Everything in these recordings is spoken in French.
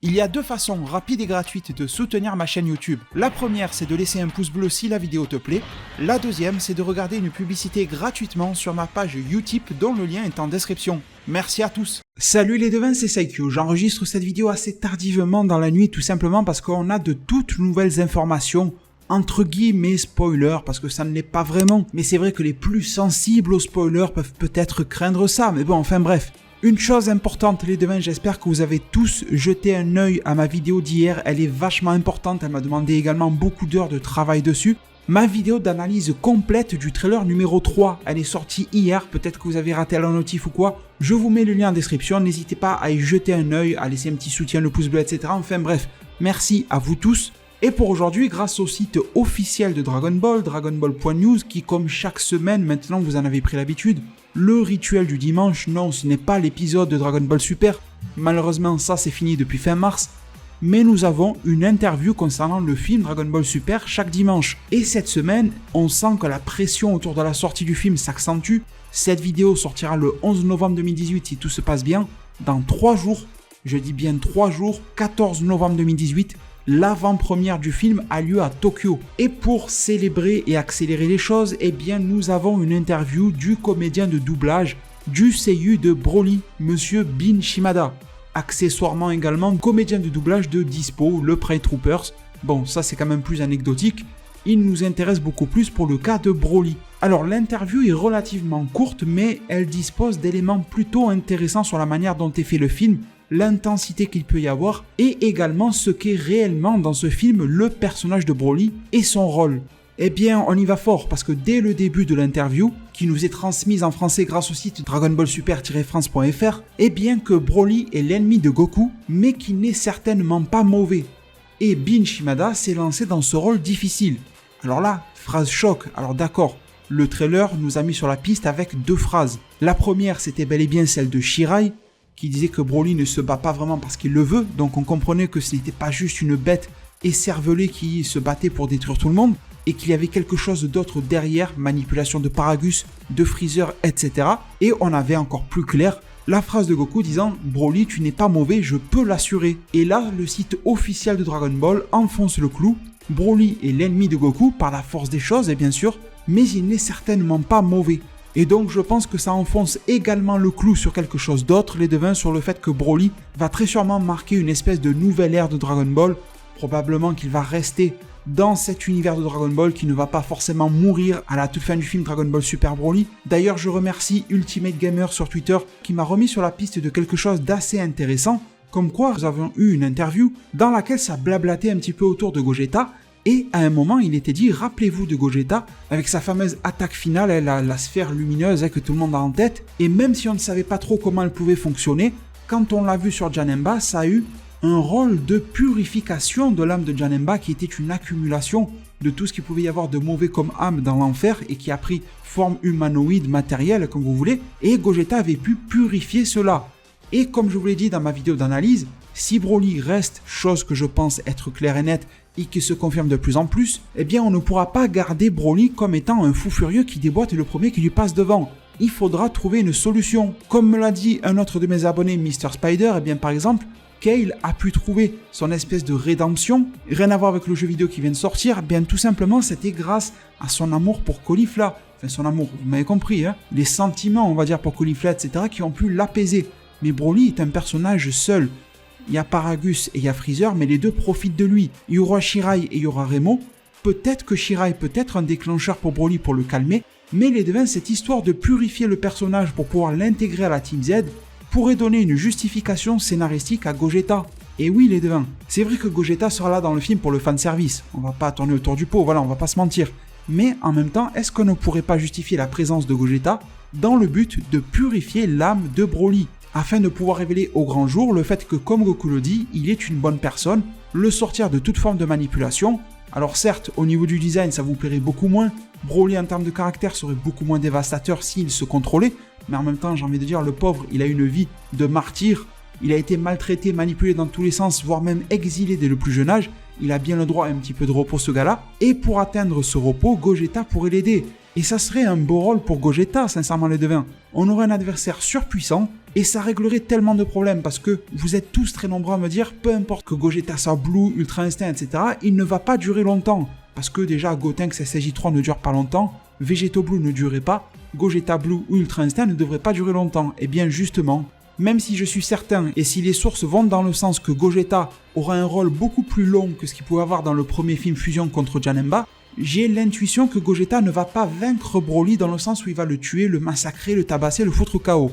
Il y a deux façons rapides et gratuites de soutenir ma chaîne YouTube. La première, c'est de laisser un pouce bleu si la vidéo te plaît. La deuxième, c'est de regarder une publicité gratuitement sur ma page Utip dont le lien est en description. Merci à tous. Salut les devins, c'est Saikyo. J'enregistre cette vidéo assez tardivement dans la nuit tout simplement parce qu'on a de toutes nouvelles informations. Entre guillemets spoilers, parce que ça ne l'est pas vraiment. Mais c'est vrai que les plus sensibles aux spoilers peuvent peut-être craindre ça, mais bon, enfin bref. Une chose importante les devins, j'espère que vous avez tous jeté un œil à ma vidéo d'hier, elle est vachement importante, elle m'a demandé également beaucoup d'heures de travail dessus. Ma vidéo d'analyse complète du trailer numéro 3, elle est sortie hier, peut-être que vous avez raté la notif ou quoi. Je vous mets le lien en description, n'hésitez pas à y jeter un œil, à laisser un petit soutien, le pouce bleu, etc. Enfin bref, merci à vous tous. Et pour aujourd'hui, grâce au site officiel de Dragon Ball, dragonball.news, qui comme chaque semaine, maintenant vous en avez pris l'habitude, le rituel du dimanche, non, ce n'est pas l'épisode de Dragon Ball Super, malheureusement ça c'est fini depuis fin mars, mais nous avons une interview concernant le film Dragon Ball Super chaque dimanche. Et cette semaine, on sent que la pression autour de la sortie du film s'accentue. Cette vidéo sortira le 11 novembre 2018 si tout se passe bien, dans 3 jours, je dis bien 3 jours, 14 novembre 2018, l'avant-première du film a lieu à Tokyo. Et pour célébrer et accélérer les choses, eh bien nous avons une interview du comédien de doublage du seiyuu de Broly, monsieur Bin Shimada. Accessoirement également comédien de doublage de Dispo, le Pride Troopers. Bon, ça c'est quand même plus anecdotique. Il nous intéresse beaucoup plus pour le cas de Broly. Alors l'interview est relativement courte, mais elle dispose d'éléments plutôt intéressants sur la manière dont est fait le film, l'intensité qu'il peut y avoir et également ce qu'est réellement dans ce film le personnage de Broly et son rôle. Eh bien on y va fort parce que dès le début de l'interview, qui nous est transmise en français grâce au site dragonballsuper-france.fr, eh bien que Broly est l'ennemi de Goku mais qui n'est certainement pas mauvais. Et Bin Shimada s'est lancé dans ce rôle difficile. Alors là, phrase choc, alors d'accord, le trailer nous a mis sur la piste avec 2 phrases. La première c'était bel et bien celle de Shirai, qui disait que Broly ne se bat pas vraiment parce qu'il le veut, donc on comprenait que ce n'était pas juste une bête écervelée qui se battait pour détruire tout le monde, et qu'il y avait quelque chose d'autre derrière, manipulation de Paragus, de Freezer, etc. Et on avait encore plus clair la phrase de Goku disant « Broly, tu n'es pas mauvais, je peux l'assurer ». Et là, le site officiel de Dragon Ball enfonce le clou. Broly est l'ennemi de Goku par la force des choses, et bien sûr, mais il n'est certainement pas mauvais. Et donc je pense que ça enfonce également le clou sur quelque chose d'autre, les devins, sur le fait que Broly va très sûrement marquer une espèce de nouvelle ère de Dragon Ball. Probablement qu'il va rester dans cet univers de Dragon Ball qui ne va pas forcément mourir à la toute fin du film Dragon Ball Super Broly. D'ailleurs je remercie Ultimate Gamer sur Twitter qui m'a remis sur la piste de quelque chose d'assez intéressant, comme quoi nous avions eu une interview dans laquelle ça blablatait un petit peu autour de Gogeta. Et à un moment, il était dit, rappelez-vous de Gogeta, avec sa fameuse attaque finale, la sphère lumineuse que tout le monde a en tête. Et même si on ne savait pas trop comment elle pouvait fonctionner, quand on l'a vu sur Janemba, ça a eu un rôle de purification de l'âme de Janemba qui était une accumulation de tout ce qu'il pouvait y avoir de mauvais comme âme dans l'enfer et qui a pris forme humanoïde, matérielle, comme vous voulez. Et Gogeta avait pu purifier cela. Et comme je vous l'ai dit dans ma vidéo d'analyse, si Broly reste, chose que je pense être claire et nette, et qui se confirme de plus en plus, eh bien on ne pourra pas garder Broly comme étant un fou furieux qui déboîte le premier qui lui passe devant. Il faudra trouver une solution. Comme me l'a dit un autre de mes abonnés, Mr Spider, eh bien par exemple, Kale a pu trouver son espèce de rédemption, rien à voir avec le jeu vidéo qui vient de sortir, eh bien tout simplement c'était grâce à son amour pour Caulifla. Enfin son amour, vous m'avez compris, hein, les sentiments on va dire pour Caulifla, etc. qui ont pu l'apaiser. Mais Broly est un personnage seul. Il y a Paragus et il y a Freezer, mais les deux profitent de lui. Il y aura Shirai et il y aura Remo. Peut-être que Shirai peut être un déclencheur pour Broly pour le calmer, mais les devins, cette histoire de purifier le personnage pour pouvoir l'intégrer à la Team Z pourrait donner une justification scénaristique à Gogeta. Et oui les devins, c'est vrai que Gogeta sera là dans le film pour le fanservice. On va pas tourner autour du pot, voilà, on va pas se mentir. Mais en même temps, est-ce qu'on ne pourrait pas justifier la présence de Gogeta dans le but de purifier l'âme de Broly ? Afin de pouvoir révéler au grand jour le fait que, comme Goku le dit, il est une bonne personne, le sortir de toute forme de manipulation. Alors certes, au niveau du design, ça vous plairait beaucoup moins, Broly en termes de caractère serait beaucoup moins dévastateur s'il se contrôlait, mais en même temps, j'ai envie de dire, le pauvre, il a une vie de martyr, il a été maltraité, manipulé dans tous les sens, voire même exilé dès le plus jeune âge, il a bien le droit à un petit peu de repos ce gars-là, et pour atteindre ce repos, Gogeta pourrait l'aider. Et ça serait un beau rôle pour Gogeta, sincèrement les devins. On aurait un adversaire surpuissant, et ça réglerait tellement de problèmes, parce que vous êtes tous très nombreux à me dire, peu importe que Gogeta soit Blue, Ultra Instinct, etc., il ne va pas durer longtemps. Parce que déjà, Gotenks SSJ3 ne dure pas longtemps, Vegeto Blue ne durait pas, Gogeta Blue ou Ultra Instinct ne devrait pas durer longtemps. Et bien justement, même si je suis certain, et si les sources vont dans le sens que Gogeta aura un rôle beaucoup plus long que ce qu'il pouvait avoir dans le premier film Fusion contre Janemba, j'ai l'intuition que Gogeta ne va pas vaincre Broly dans le sens où il va le tuer, le massacrer, le tabasser, le foutre KO.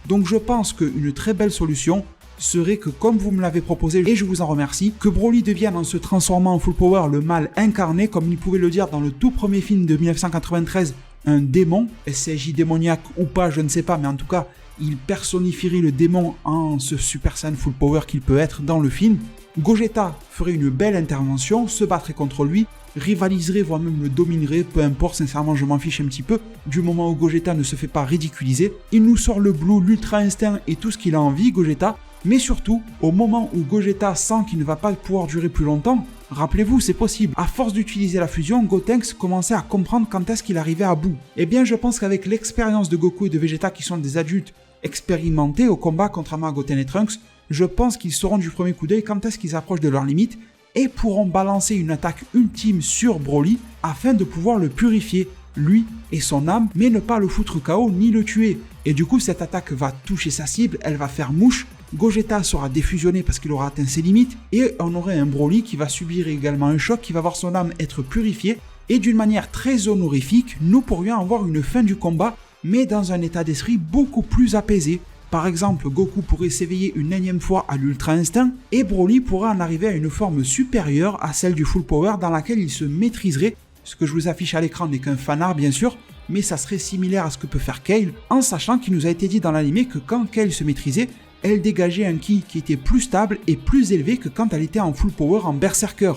Donc je pense qu'une très belle solution serait que, comme vous me l'avez proposé, et je vous en remercie, que Broly devienne en se transformant en full power le mal incarné, comme il pouvait le dire dans le tout premier film de 1993, un démon, SSJ démoniaque ou pas, je ne sais pas, mais en tout cas, il personnifierait le démon en ce Super Saiyan full power qu'il peut être dans le film. Gogeta ferait une belle intervention, se battrait contre lui, rivaliserait, voire même le dominerait, peu importe, sincèrement je m'en fiche un petit peu, du moment où Gogeta ne se fait pas ridiculiser. Il nous sort le Blue, l'Ultra Instinct et tout ce qu'il a envie, Gogeta, mais surtout, au moment où Gogeta sent qu'il ne va pas pouvoir durer plus longtemps, rappelez-vous, c'est possible, à force d'utiliser la fusion, Gotenks commençait à comprendre quand est-ce qu'il arrivait à bout. Eh bien je pense qu'avec l'expérience de Goku et de Vegeta qui sont des adultes expérimentés au combat contrairement à Goten et Trunks, je pense qu'ils sauront du premier coup d'œil quand est-ce qu'ils approchent de leurs limites et pourront balancer une attaque ultime sur Broly afin de pouvoir le purifier, lui et son âme, mais ne pas le foutre KO ni le tuer. Et du coup, cette attaque va toucher sa cible, elle va faire mouche, Gogeta sera défusionné parce qu'il aura atteint ses limites, et on aurait un Broly qui va subir également un choc, qui va voir son âme être purifiée, et d'une manière très honorifique, nous pourrions avoir une fin du combat, mais dans un état d'esprit beaucoup plus apaisé. Par exemple, Goku pourrait s'éveiller une énième fois à l'Ultra Instinct, et Broly pourrait en arriver à une forme supérieure à celle du Full Power dans laquelle il se maîtriserait. Ce que je vous affiche à l'écran n'est qu'un fanart bien sûr, mais ça serait similaire à ce que peut faire Kale, en sachant qu'il nous a été dit dans l'anime que quand Kale se maîtrisait, elle dégageait un ki qui était plus stable et plus élevé que quand elle était en Full Power en Berserker.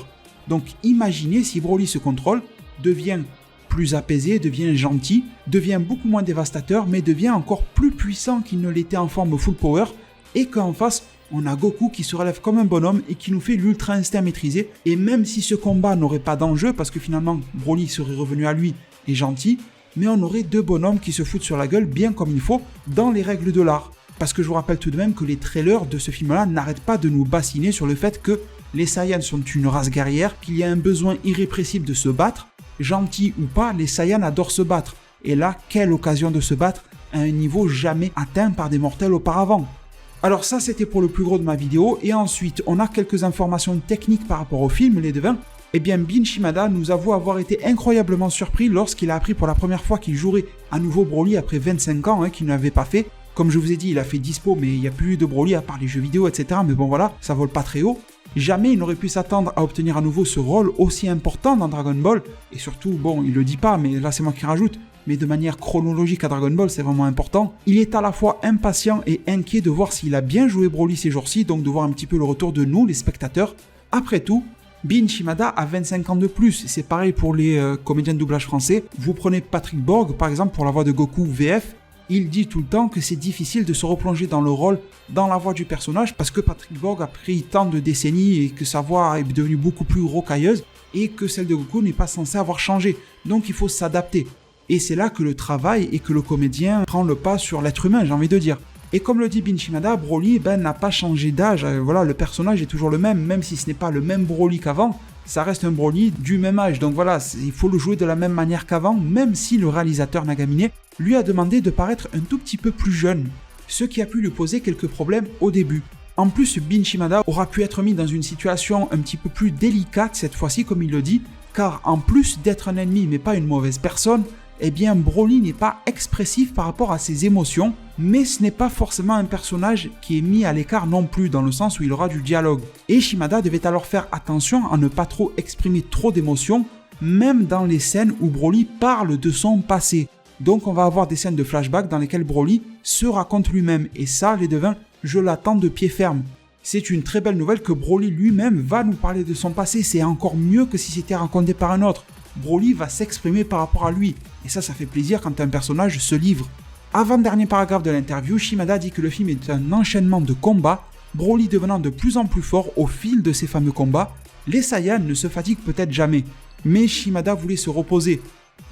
Donc imaginez si Broly se contrôle, devient plus apaisé, devient gentil, devient beaucoup moins dévastateur, mais devient encore plus puissant qu'il ne l'était en forme full power, et qu'en face, on a Goku qui se relève comme un bonhomme et qui nous fait l'ultra instinct maîtrisé, et même si ce combat n'aurait pas d'enjeu, parce que finalement Broly serait revenu à lui et gentil, mais on aurait deux bonhommes qui se foutent sur la gueule bien comme il faut, dans les règles de l'art. Parce que je vous rappelle tout de même que les trailers de ce film-là n'arrêtent pas de nous bassiner sur le fait que les Saiyans sont une race guerrière, qu'il y a un besoin irrépressible de se battre. Gentils ou pas, les Saiyans adorent se battre. Et là, quelle occasion de se battre à un niveau jamais atteint par des mortels auparavant. Alors ça, c'était pour le plus gros de ma vidéo. Et ensuite, on a quelques informations techniques par rapport au film, les devins. Eh bien, Bin Shimada nous avoue avoir été incroyablement surpris lorsqu'il a appris pour la première fois qu'il jouerait à nouveau Broly après 25 ans, qu'il n'avait pas fait. Comme je vous ai dit, il a fait dispo, mais il n'y a plus eu de Broly à part les jeux vidéo, etc. Mais bon voilà, ça vole pas très haut. Jamais il n'aurait pu s'attendre à obtenir à nouveau ce rôle aussi important dans Dragon Ball, et surtout, bon, il le dit pas, mais là c'est moi qui rajoute, mais de manière chronologique à Dragon Ball, c'est vraiment important. Il est à la fois impatient et inquiet de voir s'il a bien joué Broly ces jours-ci, donc de voir un petit peu le retour de nous, les spectateurs. Après tout, Bin Shimada a 25 ans de plus, et c'est pareil pour les comédiens de doublage français. Vous prenez Patrick Borg, par exemple, pour la voix de Goku VF, il dit tout le temps que c'est difficile de se replonger dans le rôle, dans la voix du personnage, parce que Patrick Borg a pris tant de décennies et que sa voix est devenue beaucoup plus rocailleuse et que celle de Goku n'est pas censée avoir changé. Donc il faut s'adapter. Et c'est là que le travail et que le comédien prend le pas sur l'être humain, j'ai envie de dire. Et comme le dit Bin Shimada, Broly n'a pas changé d'âge. Voilà, le personnage est toujours le même si ce n'est pas le même Broly qu'avant. Ça reste un Broly du même âge, donc voilà, il faut le jouer de la même manière qu'avant, même si le réalisateur Nagamine lui a demandé de paraître un tout petit peu plus jeune, ce qui a pu lui poser quelques problèmes au début. En plus, Bin Shimada aura pu être mis dans une situation un petit peu plus délicate cette fois-ci, comme il le dit, car en plus d'être un ennemi mais pas une mauvaise personne, eh bien Broly n'est pas expressif par rapport à ses émotions, mais ce n'est pas forcément un personnage qui est mis à l'écart non plus, dans le sens où il aura du dialogue. Et Shimada devait alors faire attention à ne pas trop exprimer trop d'émotions, même dans les scènes où Broly parle de son passé. Donc on va avoir des scènes de flashback dans lesquelles Broly se raconte lui-même, et ça, les devins, je l'attends de pied ferme. C'est une très belle nouvelle que Broly lui-même va nous parler de son passé, c'est encore mieux que si c'était raconté par un autre. Broly va s'exprimer par rapport à lui, et ça fait plaisir quand un personnage se livre. Avant-dernier paragraphe de l'interview, Shimada dit que le film est un enchaînement de combats, Broly devenant de plus en plus fort au fil de ces fameux combats. Les Saiyans ne se fatiguent peut-être jamais, mais Shimada voulait se reposer.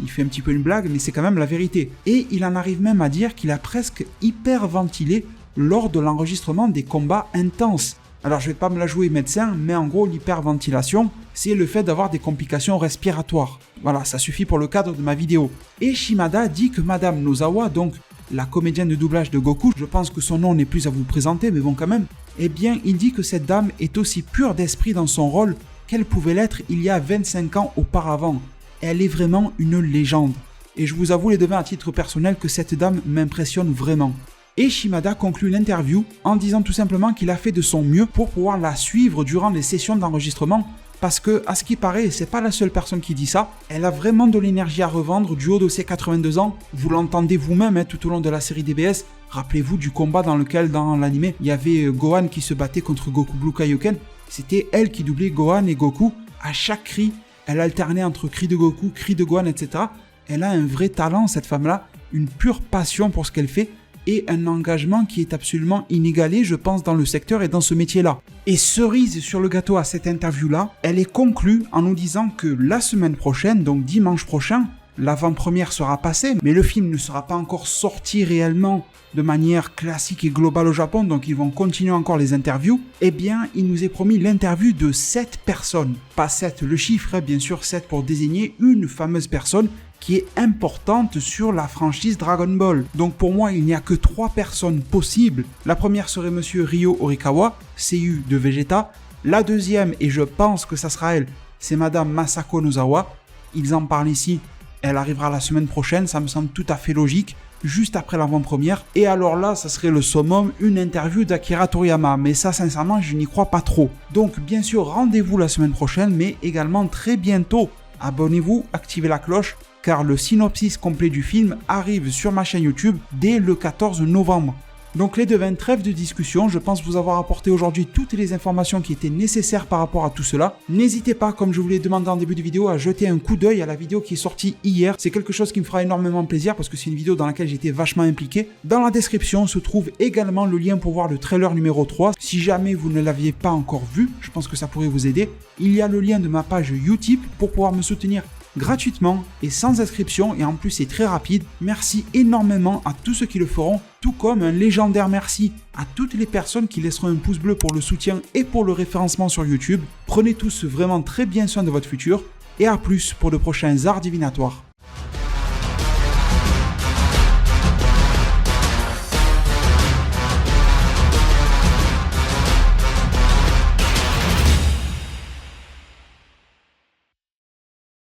Il fait un petit peu une blague, mais c'est quand même la vérité. Et il en arrive même à dire qu'il a presque hyperventilé lors de l'enregistrement des combats intenses. Alors je vais pas me la jouer médecin, mais en gros l'hyperventilation, c'est le fait d'avoir des complications respiratoires. Voilà, ça suffit pour le cadre de ma vidéo. Et Shimada dit que Madame Nozawa, donc la comédienne de doublage de Goku, je pense que son nom n'est plus à vous présenter, mais bon quand même, eh bien il dit que cette dame est aussi pure d'esprit dans son rôle qu'elle pouvait l'être il y a 25 ans auparavant. Elle est vraiment une légende. Et je vous avoue les devins à titre personnel que cette dame m'impressionne vraiment. Et Shimada conclut l'interview en disant tout simplement qu'il a fait de son mieux pour pouvoir la suivre durant les sessions d'enregistrement parce que, à ce qui paraît, c'est pas la seule personne qui dit ça, elle a vraiment de l'énergie à revendre du haut de ses 82 ans, vous l'entendez vous-même tout au long de la série DBS, rappelez-vous du combat dans lequel, dans l'anime, il y avait Gohan qui se battait contre Goku Blue Kaioken, c'était elle qui doublait Gohan et Goku, à chaque cri, elle alternait entre cris de Goku, cris de Gohan, etc. Elle a un vrai talent cette femme-là, une pure passion pour ce qu'elle fait, et un engagement qui est absolument inégalé, je pense, dans le secteur et dans ce métier-là. Et cerise sur le gâteau à cette interview-là, elle est conclue en nous disant que la semaine prochaine, donc dimanche prochain, l'avant-première sera passée, mais le film ne sera pas encore sorti réellement de manière classique et globale au Japon, donc ils vont continuer encore les interviews. Eh bien, il nous est promis l'interview de 7 personnes. Pas 7 le chiffre, bien sûr 7 pour désigner une fameuse personne qui est importante sur la franchise Dragon Ball. Donc pour moi, il n'y a que 3 personnes possibles. La première serait Monsieur Ryo Horikawa, seiyuu de Vegeta. La deuxième, et je pense que ça sera elle, c'est Madame Masako Nozawa. Ils en parlent ici, elle arrivera la semaine prochaine, ça me semble tout à fait logique, juste après l'avant-première. Et alors là, ça serait le summum, une interview d'Akira Toriyama. Mais ça, sincèrement, je n'y crois pas trop. Donc bien sûr, rendez-vous la semaine prochaine, mais également très bientôt. Abonnez-vous, activez la cloche, car le synopsis complet du film arrive sur ma chaîne YouTube dès le 14 novembre. Donc les devins, trêve de discussion, je pense vous avoir apporté aujourd'hui toutes les informations qui étaient nécessaires par rapport à tout cela. N'hésitez pas, comme je vous l'ai demandé en début de vidéo, à jeter un coup d'œil à la vidéo qui est sortie hier. C'est quelque chose qui me fera énormément plaisir parce que c'est une vidéo dans laquelle j'étais vachement impliqué. Dans la description se trouve également le lien pour voir le trailer numéro 3. Si jamais vous ne l'aviez pas encore vu, je pense que ça pourrait vous aider. Il y a le lien de ma page Utip pour pouvoir me soutenir gratuitement et sans inscription, et en plus c'est très rapide. Merci énormément à tous ceux qui le feront, tout comme un légendaire merci à toutes les personnes qui laisseront un pouce bleu pour le soutien et pour le référencement sur YouTube. Prenez tous vraiment très bien soin de votre futur, et à plus pour de prochains arts divinatoires.